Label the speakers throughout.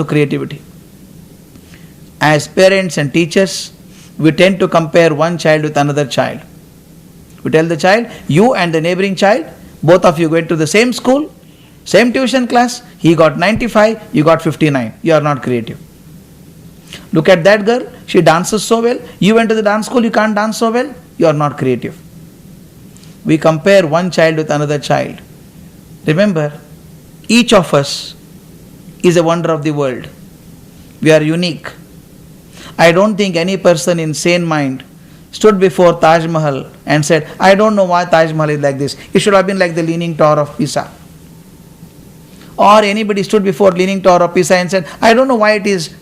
Speaker 1: to creativity. As parents and teachers, we tend to compare one child with another child. We tell the child, you and the neighboring child, both of you went to the same school, same tuition class, he got 95, you got 59. You are not creative. Look at that girl, she dances so well. You went to the dance school, you can't dance so well. You are not creative. We compare one child with another child. Remember, each of us is a wonder of the world. We are unique. I don't think any person in sane mind stood before Taj Mahal and said, I don't know why Taj Mahal is like this. It should have been like the Leaning Tower of Pisa. Or anybody stood before Leaning Tower of Pisa and said, I don't know why it is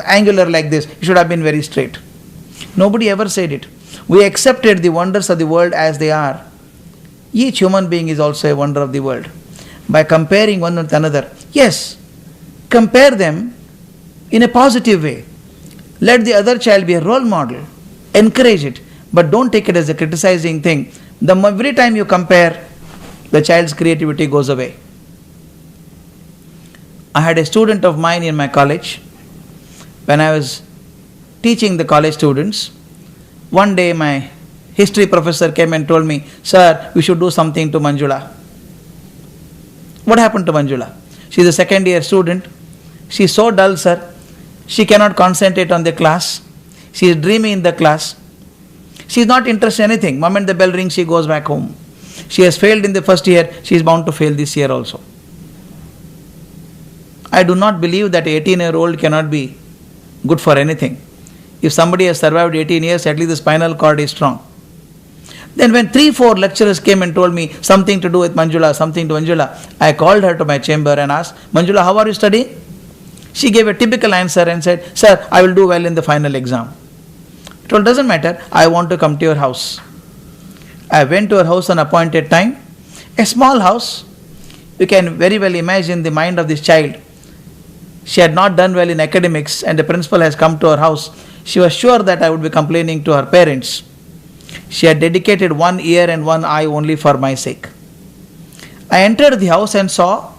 Speaker 1: angular like this. It should have been very straight. Nobody ever said it. We accepted the wonders of the world as they are. Each human being is also a wonder of the world. By comparing one with another, yes, compare them in a positive way. Let the other child be a role model. Encourage it, but don't take it as a criticizing thing. Every time you compare, the child's creativity goes away. I had a student of mine in my college. When I was teaching the college students, one day my history professor came and told me, sir, we should do something to Manjula. What happened to Manjula? She is a second year student. She is so dull, sir. She cannot concentrate on the class. She is dreamy in the class. She is not interested in anything. Moment the bell rings, she goes back home. She has failed in the first year. She is bound to fail this year also. I do not believe that an 18-year-old cannot be good for anything. If somebody has survived 18 years, at least the spinal cord is strong. Then when 3-4 lecturers came and told me something to do with Manjula, I called her to my chamber and asked, Manjula, how are you studying? She gave a typical answer and said, sir, I will do well in the final exam. I told, doesn't matter, I want to come to your house. I went to her house on appointed time. A small house. You can very well imagine the mind of this child. She had not done well in academics and the principal has come to her house. She was sure that I would be complaining to her parents. She had dedicated one ear and one eye only for my sake. I entered the house and saw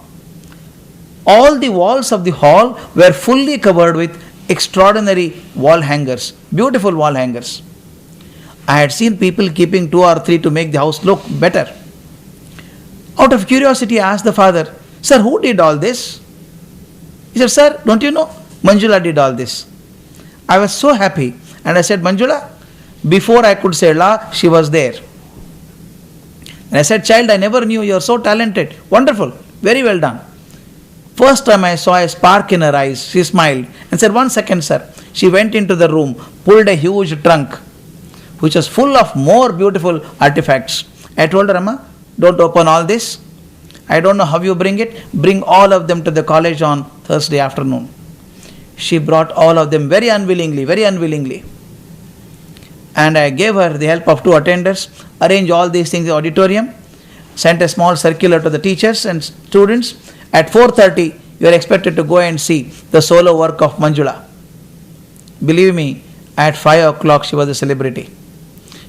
Speaker 1: all the walls of the hall were fully covered with extraordinary wall hangers, beautiful wall hangers. I had seen people keeping 2 or 3 to make the house look better. Out of curiosity, I asked the father, sir, who did all this? He said, sir, don't you know? Manjula did all this. I was so happy and I said, Manjula, before I could say la, she was there. And I said, child, I never knew you are so talented. Wonderful, very well done. First time I saw a spark in her eyes, she smiled and said, 1 second, sir. She went into the room, pulled a huge trunk, which was full of more beautiful artifacts. I told her, Amma, don't open all this. I don't know how you bring it. Bring all of them to the college on Thursday afternoon. She brought all of them very unwillingly. And I gave her the help of 2 attendants, arranged all these things in the auditorium, sent a small circular to the teachers and students. At 4:30, you are expected to go and see the solo work of Manjula. Believe me, at 5 o'clock she was a celebrity.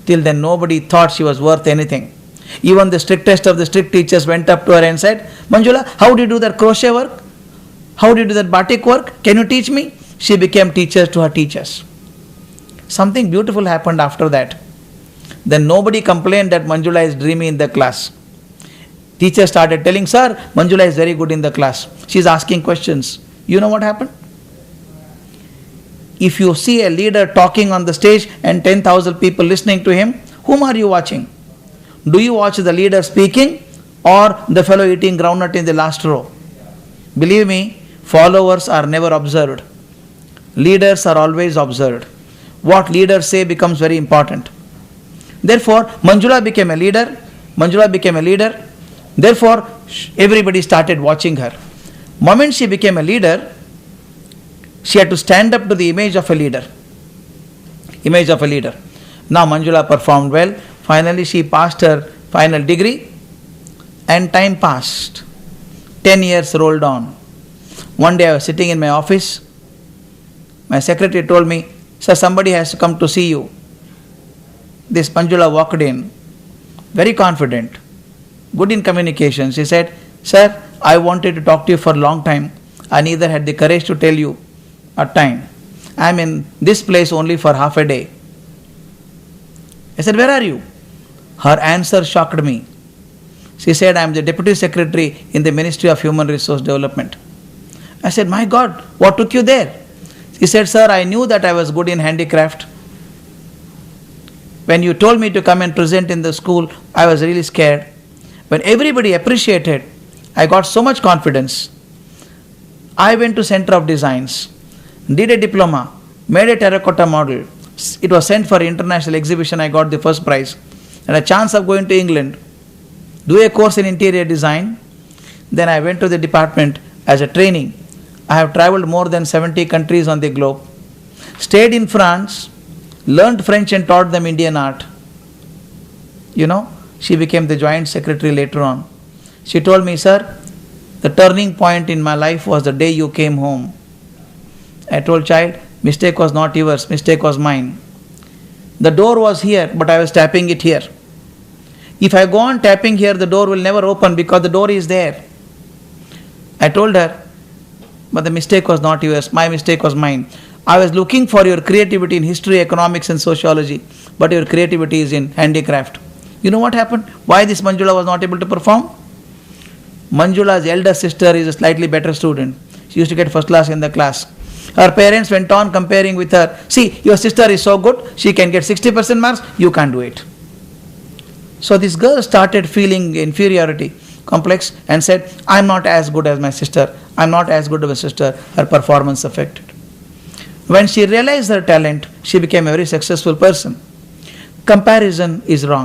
Speaker 1: Till then nobody thought she was worth anything. Even the strictest of the strict teachers went up to her and said, Manjula, how do you do that crochet work? How do you do that batik work? Can you teach me? She became teacher to her teachers. Something beautiful happened after that. Then nobody complained that Manjula is dreamy in the class. Teacher started telling, sir, Manjula is very good in the class. She is asking questions. You know what happened? If you see a leader talking on the stage and 10,000 people listening to him, whom are you watching? Do you watch the leader speaking or the fellow eating groundnut in the last row? Believe me, followers are never observed. Leaders are always observed. What leaders say becomes very important. Therefore, Manjula became a leader. Therefore, everybody started watching her. Moment she became a leader, she had to stand up to the image of a leader. Now Manjula performed well. Finally, she passed her final degree and time passed. 10 years rolled on. One day I was sitting in my office. My secretary told me, sir, somebody has to come to see you. This Manjula walked in, very confident, good in communication. She said, sir, I wanted to talk to you for a long time. I neither had the courage to tell you at time. I am in this place only for half a day. I said, where are you? Her answer shocked me. She said, I am the Deputy Secretary in the Ministry of Human Resource Development. I said, my God, what took you there? She said, sir, I knew that I was good in handicraft. When you told me to come and present in the school, I was really scared. When everybody appreciated, I got so much confidence. I went to Center of Designs, did a diploma, made a terracotta model. It was sent for international exhibition. I got the first prize. And a chance of going to England, do a course in interior design. Then I went to the department as a training. I have traveled more than 70 countries on the globe. Stayed in France, learned French and taught them Indian art. You know, she became the joint secretary later on. She told me, sir, the turning point in my life was the day you came home. I told child, mistake was not yours, mistake was mine. The door was here, but I was tapping it here. If I go on tapping here, the door will never open because the door is there. I told her, but the mistake was not yours, my mistake was mine. I was looking for your creativity in history, economics and sociology, but your creativity is in handicraft. You know what happened? Why this Manjula was not able to perform? Manjula's elder sister is a slightly better student. She used to get first class in the class. Her parents went on comparing with her. See, your sister is so good, she can get 60% marks, you can't do it. So this girl started feeling inferiority complex and said, I'm not as good as my sister. I'm not as good as my sister. Her performance affected. When she realized her talent, she became a very successful person. Comparison is wrong.